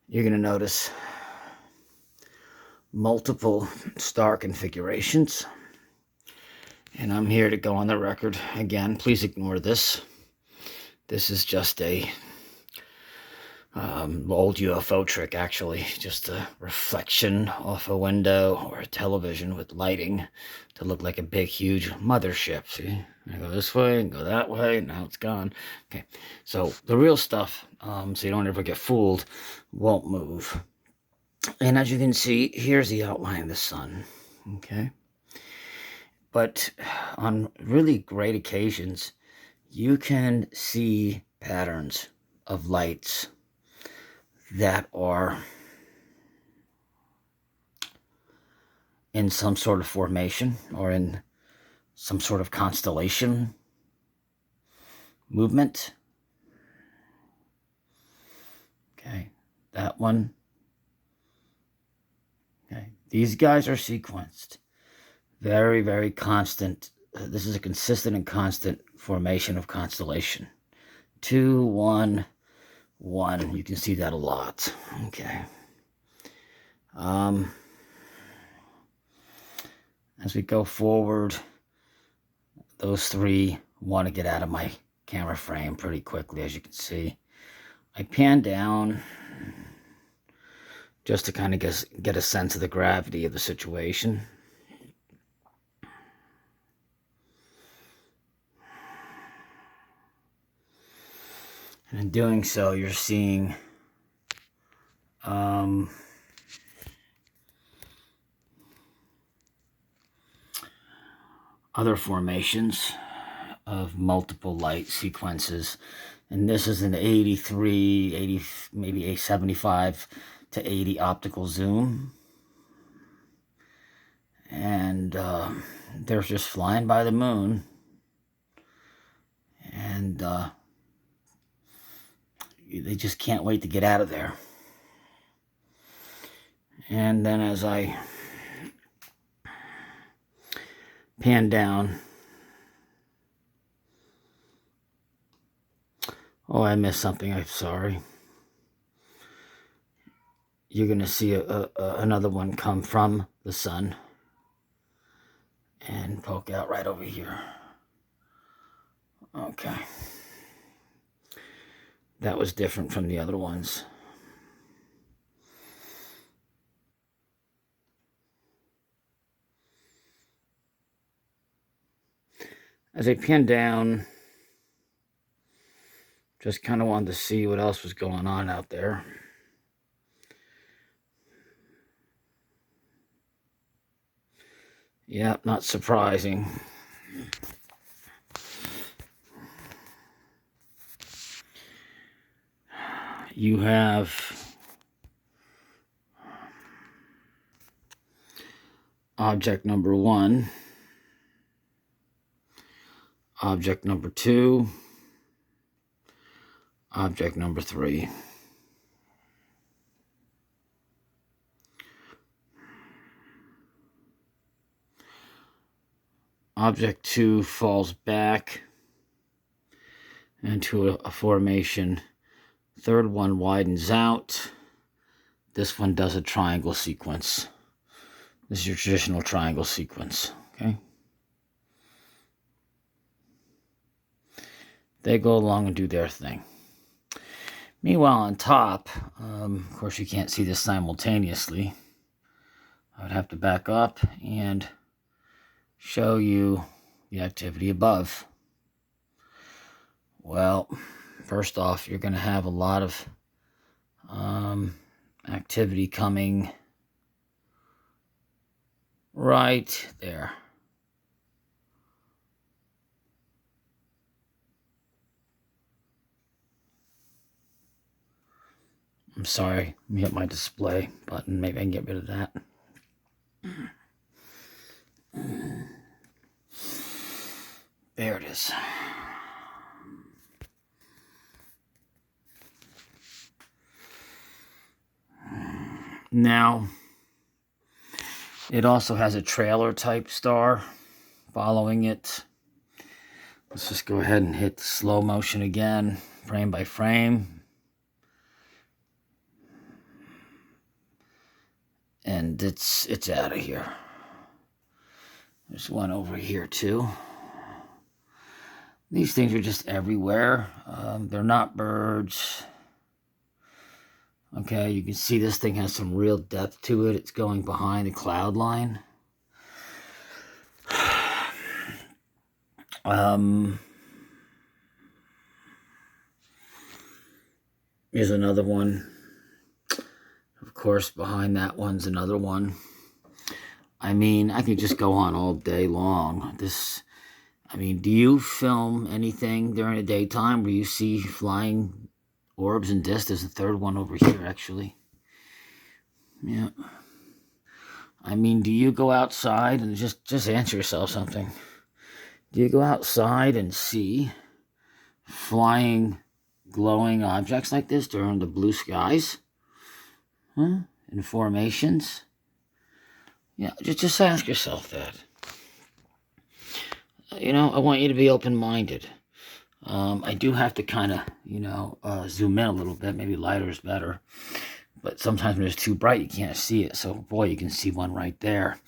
you're going to notice multiple star configurations. And I'm here to go on the record again. Please ignore this. This is just a old UFO trick, actually. Just a reflection off a window or a television with lighting to look like a big, huge mothership. See? I go this way and go that way, and now it's gone. Okay, so the real stuff, so you don't ever get fooled, won't move. And as you can see, here's the outline of the sun. Okay. But on really great occasions, you can see patterns of lights that are in some sort of formation or in some sort of constellation movement. Okay, that one. Okay, these guys are sequenced. Very, very constant. This is a consistent and constant formation of constellation. 2, 1, 1. You can see that a lot. Okay. As we go forward, those three want to get out of my camera frame pretty quickly, as you can see. I pan down just to kind of get a sense of the gravity of the situation. And in doing so, you're seeing other formations of multiple light sequences. And this is an 83, 80, maybe a 75 to 80 optical zoom. And they're just flying by the moon. And they just can't wait to get out of there. And then as I pan down, oh, I missed something. I'm sorry. You're going to see another one come from the sun and poke out right over here. Okay. That was different from the other ones. As I pinned down, just kind of wanted to see what else was going on out there. Yeah, not surprising. You have object number 1, object number 2, object number 3. Object 2 falls back into a formation. Third one widens out. This one does a triangle sequence. This is your traditional triangle sequence, okay? They go along and do their thing. Meanwhile, on top, of course, you can't see this simultaneously. I would have to back up and show you the activity above. Well, first off, you're going to have a lot of activity coming right there. I'm sorry, let me hit my display button. Maybe I can get rid of that. There it is. Now, it also has a trailer type star following it. Let's just go ahead and hit the slow motion again, frame by frame. and it's out of here. There's one over here too. These things are just everywhere. They're not birds. Okay, you can see this thing has some real depth to it. It's going behind the cloud line. Here's another one. Of course, behind that one's another one. I mean, I could just go on all day long. Do you film anything during the daytime where you see flying orbs and discs? There's a third one over here, actually. Yeah. I mean, do you go outside and just answer yourself something? Do you go outside and see flying, glowing objects like this during the blue skies? Huh? In formations? Yeah, just ask yourself that. I want you to be open-minded. I do have to kind of, zoom in a little bit. Maybe lighter is better. But sometimes when it's too bright, you can't see it. So, boy, you can see one right there.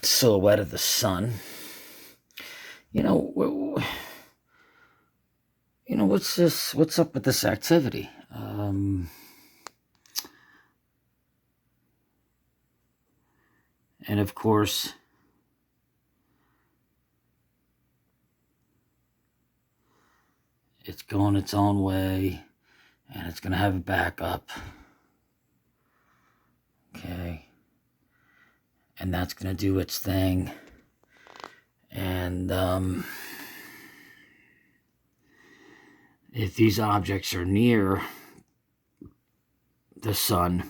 Silhouette of the sun. What's this? What's up with this activity? And of course, it's going its own way, and it's going to have a backup. Okay. And that's going to do its thing. And if these objects are near the sun,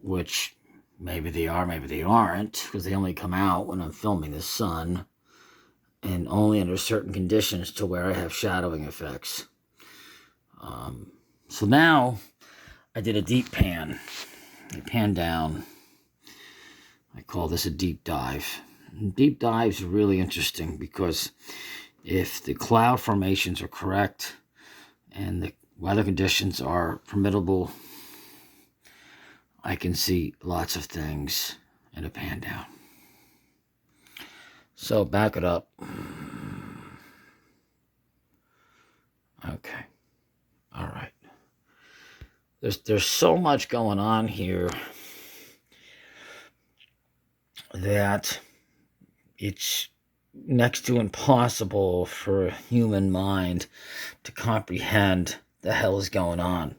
which maybe they are, maybe they aren't, because they only come out when I'm filming the sun, and only under certain conditions to where I have shadowing effects. So now I did a deep pan. I pan down. I call this a deep dive. And deep dives are really interesting because if the cloud formations are correct and the weather conditions are formidable, I can see lots of things in a pan down. So back it up. Okay. All right. There's so much going on here that it's next to impossible for a human mind to comprehend the hell is going on.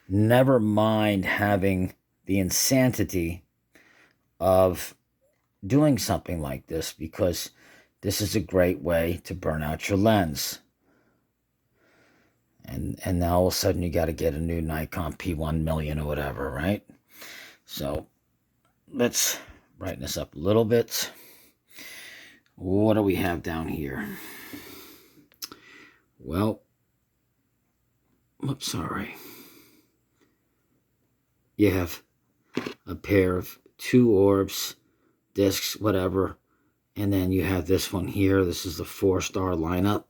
Never mind having the insanity of doing something like this, because this is a great way to burn out your lens. And now all of a sudden you got to get a new Nikon P1 million or whatever, right? So let's brighten this up a little bit. What do we have down here? Well, oops, sorry. You have a pair of 2 orbs, discs, whatever, and then you have this one here. This is the 4-star lineup.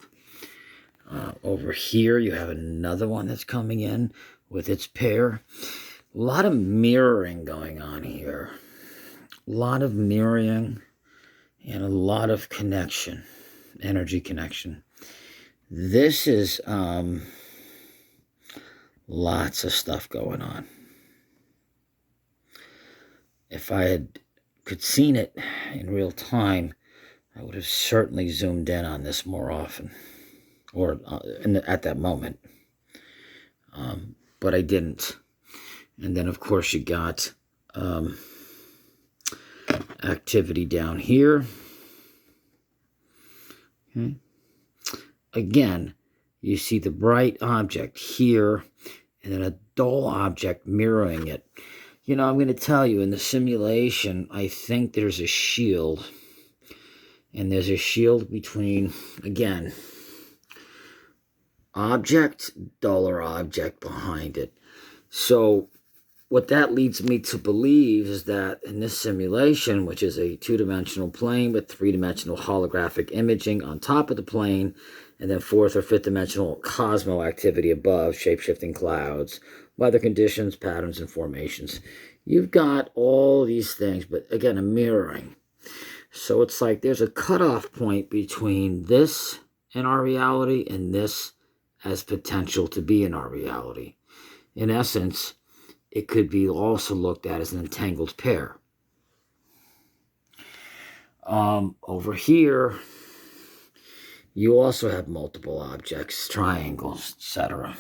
Over here, you have another one that's coming in with its pair. A lot of mirroring going on here. A lot of mirroring and a lot of connection, energy connection. This is lots of stuff going on. If I could seen it in real time, I would have certainly zoomed in on this more often, or at that moment. But I didn't. And then, of course, you got activity down here. Okay. Again, you see the bright object here, and then a dull object mirroring it. I'm going to tell you, in the simulation, I think there's a shield. And there's a shield between, again, object, duller object behind it. So what that leads me to believe is that in this simulation, which is a 2-dimensional plane with 3-dimensional holographic imaging on top of the plane, And then fourth or fifth dimensional cosmo activity above, shape-shifting clouds, weather conditions, patterns, and formations. You've got all these things, but again, a mirroring. So it's like there's a cutoff point between this in our reality and this as potential to be in our reality. In essence, it could be also looked at as an entangled pair. Over here, you also have multiple objects, triangles, etc.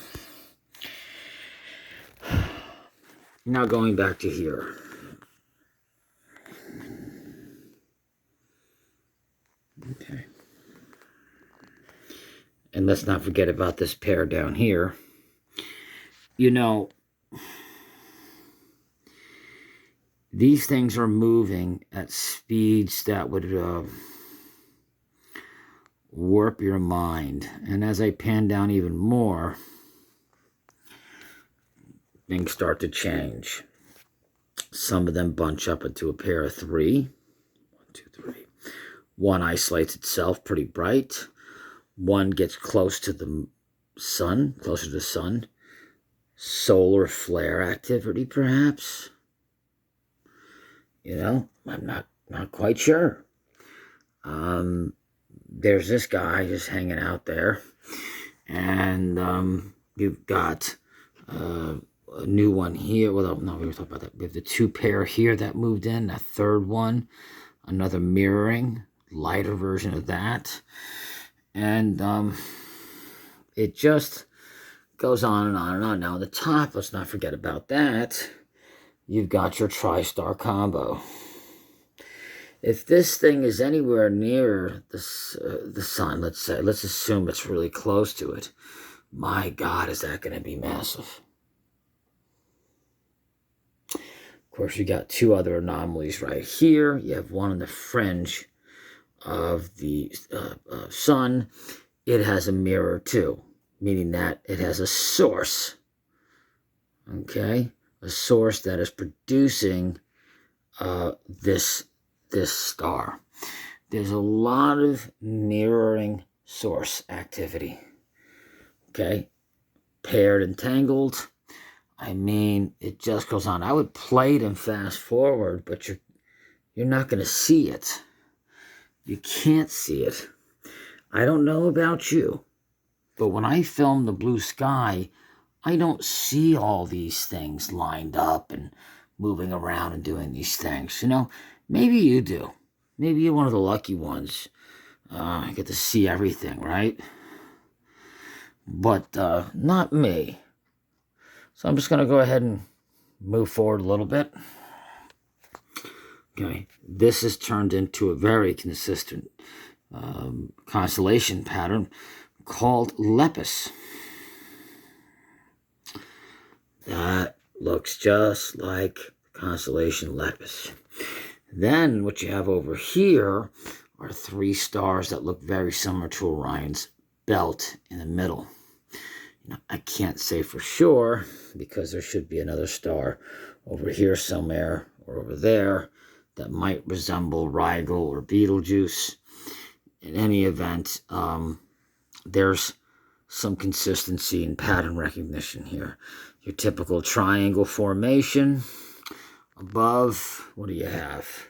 Now going back to here. Okay. And let's not forget about this pair down here. You know, these things are moving at speeds that would warp your mind. And as I pan down even more, things start to change. Some of them bunch up into a pair of three. 1, 2, 3. One isolates itself pretty bright. One gets close to the sun, closer to the sun. Solar flare activity, perhaps. You know, I'm not quite sure. There's this guy just hanging out there. And you've got a new one here. Well, no, we were talking about that. We have the two pair here that moved in. A third one. Another mirroring. Lighter version of that. And it just goes on and on and on. Now, at the top, let's not forget about that. You've got your tri-star combo. If this thing is anywhere near the sun, let's say, let's assume it's really close to it, my God, is that going to be massive? Of course, you got two other anomalies right here. You have one on the fringe of the sun. It has a mirror too, meaning that it has a source. Okay, a source that is producing this star. There's a lot of mirroring source activity. Okay, paired and tangled. I mean, it just goes on. I would play it and fast forward, but you're not going to see it. You can't see it. I don't know about you, but when I film the blue sky, I don't see all these things lined up and moving around and doing these things. You know, maybe you do. Maybe you're one of the lucky ones. I get to see everything, right? But not me. So I'm just going to go ahead and move forward a little bit. Okay, this is turned into a very consistent constellation pattern called Lepus. That looks just like constellation Lepus. Then what you have over here are three stars that look very similar to Orion's belt in the middle. Now, I can't say for sure because there should be another star over here somewhere or over there that might resemble Rigel or Betelgeuse. In any event, there's some consistency in pattern recognition here. Your typical triangle formation. Above, what do you have?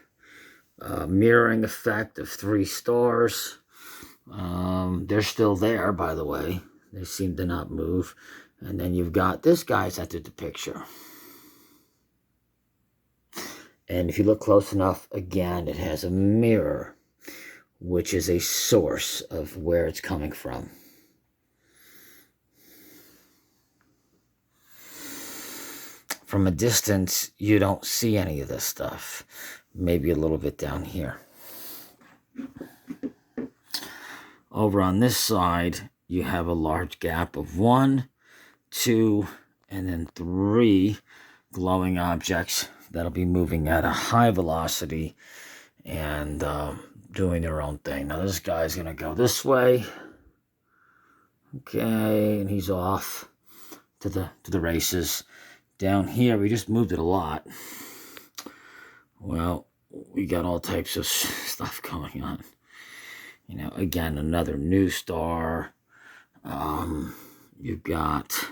Mirroring effect of three stars. They're still there, by the way. They seem to not move. And then you've got this guy's entered the picture. And if you look close enough, again, it has a mirror, which is a source of where it's coming from. From a distance, you don't see any of this stuff. Maybe a little bit down here. Over on this side, you have a large gap of 1, 2, and then 3 glowing objects that'll be moving at a high velocity and doing their own thing. Now this guy's going to go this way. Okay, and he's off to the races. Down here, we just moved it a lot. Well, we got all types of stuff going on. You know, again, another new star You've got,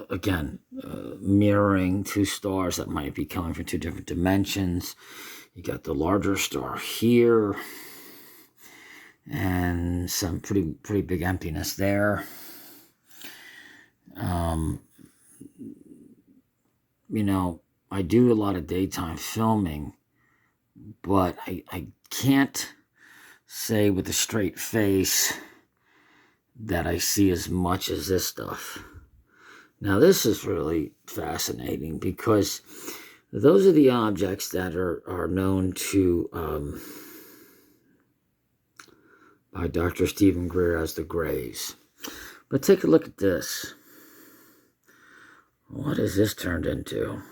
again, mirroring two stars that might be coming from two different dimensions. You got the larger star here, and some pretty big emptiness there. You know, I do a lot of daytime filming, but I can't say with a straight face that I see as much as this stuff. Now, this is really fascinating because those are the objects that are known to by Dr. Stephen Greer as the Greys. But take a look at this. What has this turned into?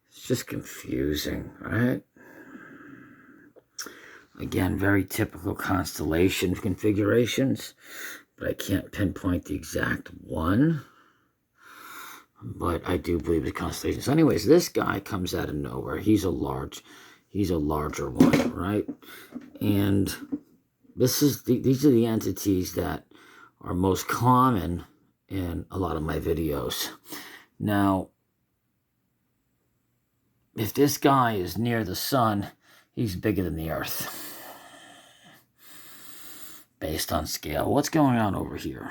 It's just confusing, right? Again, very typical constellation configurations, but I can't pinpoint the exact one. But I do believe it's constellations. So anyways, this guy comes out of nowhere. He's a larger one, right? And these are the entities that are most common in a lot of my videos. Now, if this guy is near the sun, he's bigger than the Earth, based on scale. What's going on over here?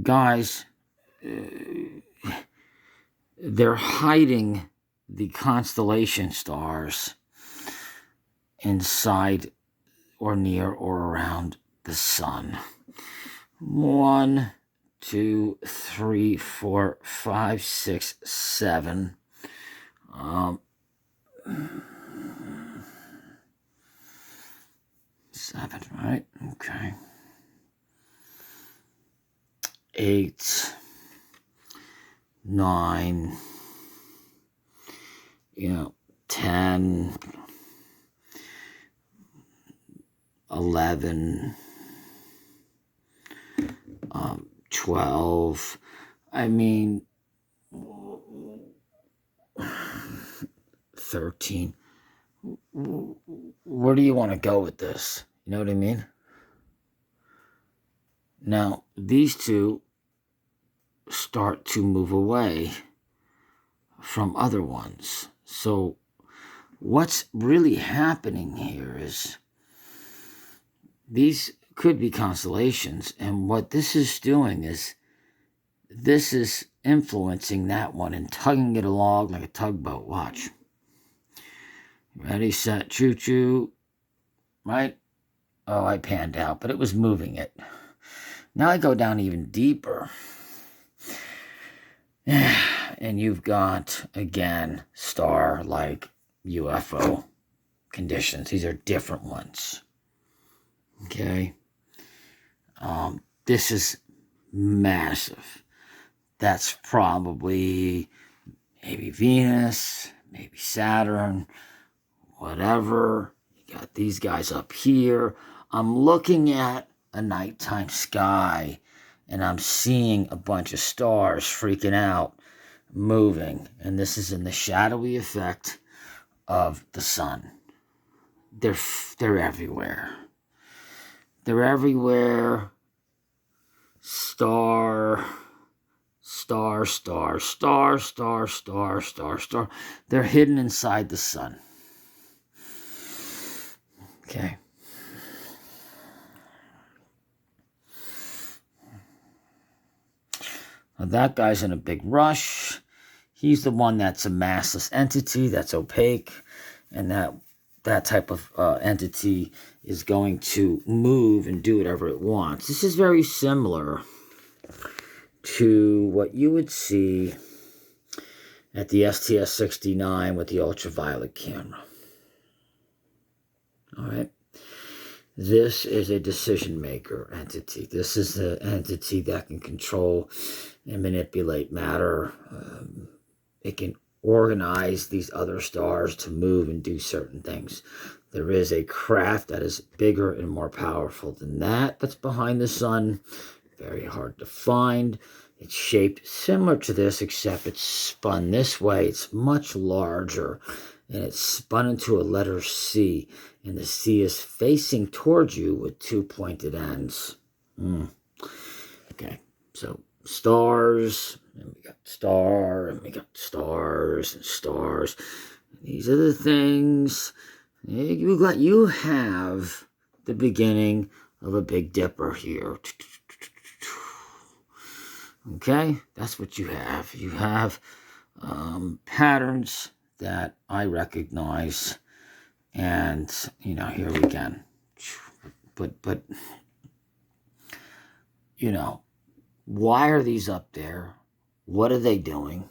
Guys, they're hiding the constellation stars inside or near or around the sun. 1, 2, 3, 4, 5, 6, 7. 7, right? Okay. 8, 9, 10, 11, 12. I mean, 13. Where do you want to go with this? You know what I mean? Now, these two start to move away from other ones. So what's really happening here is these could be constellations, and what this is doing is this is influencing that one and tugging it along like a tugboat. Watch. Ready, set, choo-choo. Right? Oh, I panned out, but it was moving it. Now I go down even deeper. And you've got, again, star-like UFO conditions. These are different ones. Okay? This is massive. That's probably maybe Venus, maybe Saturn, whatever. You got these guys up here. I'm looking at a nighttime sky, and I'm seeing a bunch of stars freaking out, moving. And this is in the shadowy effect of the sun. They're everywhere. They're everywhere. Star. They're hidden inside the sun. Okay. Now that guy's in a big rush. He's the one that's a massless entity, that's opaque, and that type of entity is going to move and do whatever it wants. This is very similar to what you would see at the STS-69 with the ultraviolet camera. All right. This is a decision maker entity. This is the entity that can control and manipulate matter. It can organize these other stars to move and do certain things. There is a craft that is bigger and more powerful than that that's behind the sun. Very hard to find. It's shaped similar to this, except it's spun this way. It's much larger, and it's spun into a letter C, and the C is facing towards you with two pointed ends. Okay, so stars, and we got star, and we got stars and stars. These are the things you have the beginning of a Big Dipper here. Okay, that's what you have. You have patterns that I recognize, and here we can. But why are these up there? What are they doing?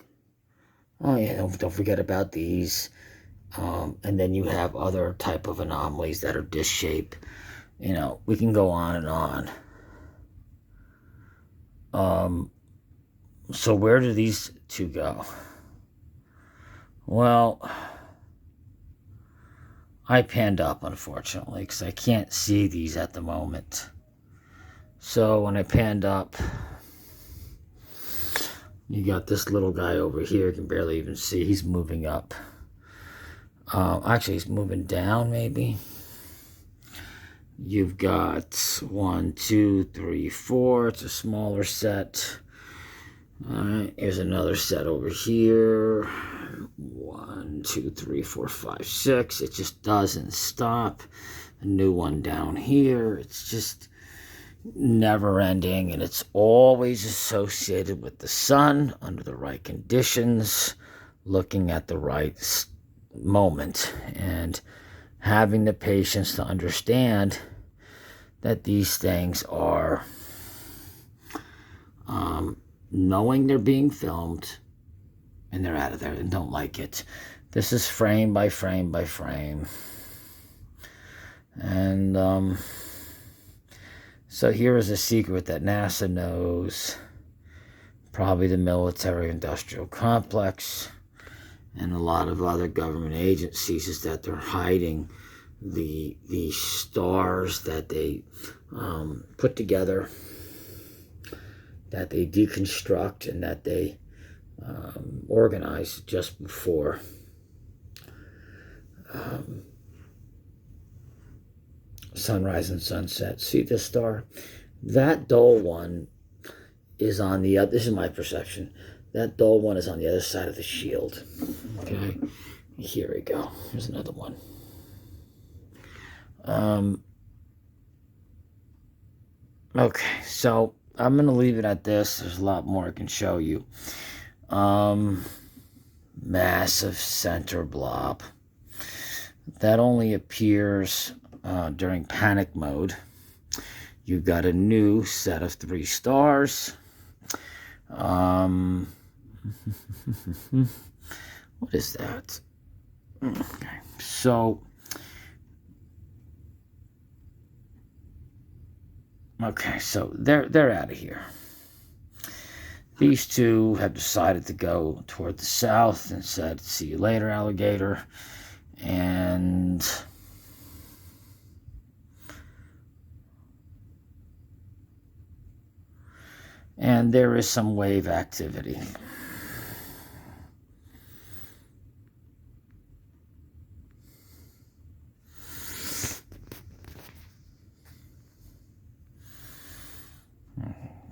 Oh yeah, don't forget about these. And then you have other type of anomalies that are disc shaped. We can go on and on. So where do these two go? Well, I panned up, unfortunately, because I can't see these at the moment. So when I panned up, you got this little guy over here. You can barely even see. He's moving up. Actually, he's moving down, maybe. You've got 1, 2, 3, 4. It's a smaller set. All right, here's another set over here. 1, 2, 3, 4, 5, 6. It just doesn't stop. A new one down here. It's just never ending, and it's always associated with the sun under the right conditions, looking at the right moment, and having the patience to understand that these things are knowing they're being filmed and they're out of there and don't like it. This is frame by frame by frame. And so here is a secret that NASA knows, probably the military-industrial complex and a lot of other government agencies, is that they're hiding the stars that they put together, that they deconstruct, and that they organize just before sunrise and sunset. See this star? That dull one is on the other. This is my perception. That dull one is on the other side of the shield. Okay, here we go. Here's another one. Okay, so I'm gonna leave it at this. There's a lot more I can show you. Massive center blob that only appears during panic mode. You've got a new set of 3 stars. What is that? Okay, so they're out of here. These two have decided to go toward the south and said, "See you later, alligator." And there is some wave activity.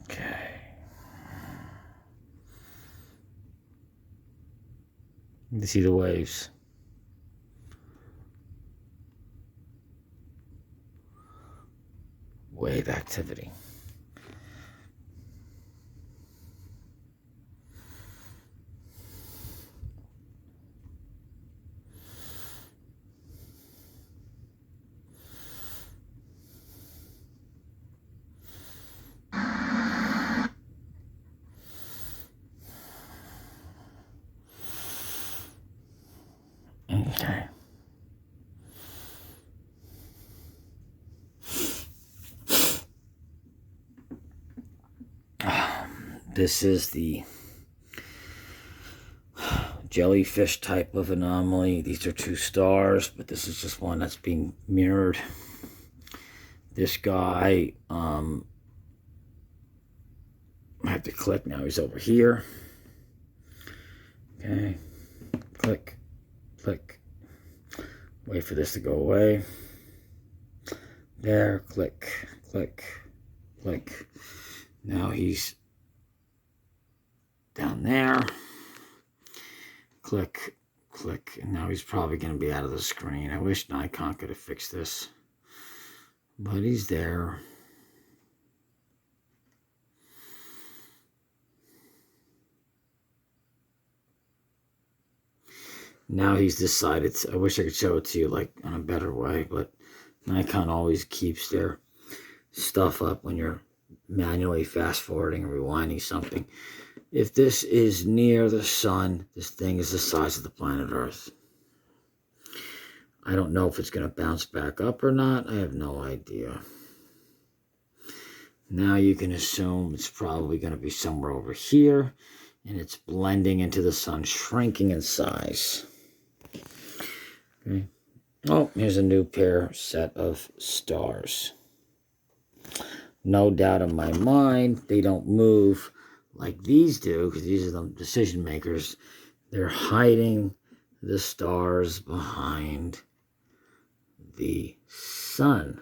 Okay. You see the waves. Wave activity. Okay. This is the jellyfish type of anomaly. These are 2 stars, but this is just one that's being mirrored. This guy I have to click. Now he's over here. Okay. Click. Click. Wait for this to go away. There. Click. Click. Click. Now he's down there. Click. Click. And now he's probably going to be out of the screen. I wish Nikon could have fixed this. But he's there. Now he's decided. I wish I could show it to you like in a better way, but Nikon always keeps their stuff up when you're manually fast forwarding or rewinding something. If this is near the sun, this thing is the size of the planet Earth. I don't know if it's going to bounce back up or not. I have no idea. Now you can assume it's probably going to be somewhere over here, and it's blending into the sun, shrinking in size. Okay. Oh, here's a new set of stars. No doubt in my mind, they don't move like these do, because these are the decision makers. They're hiding the stars behind the sun.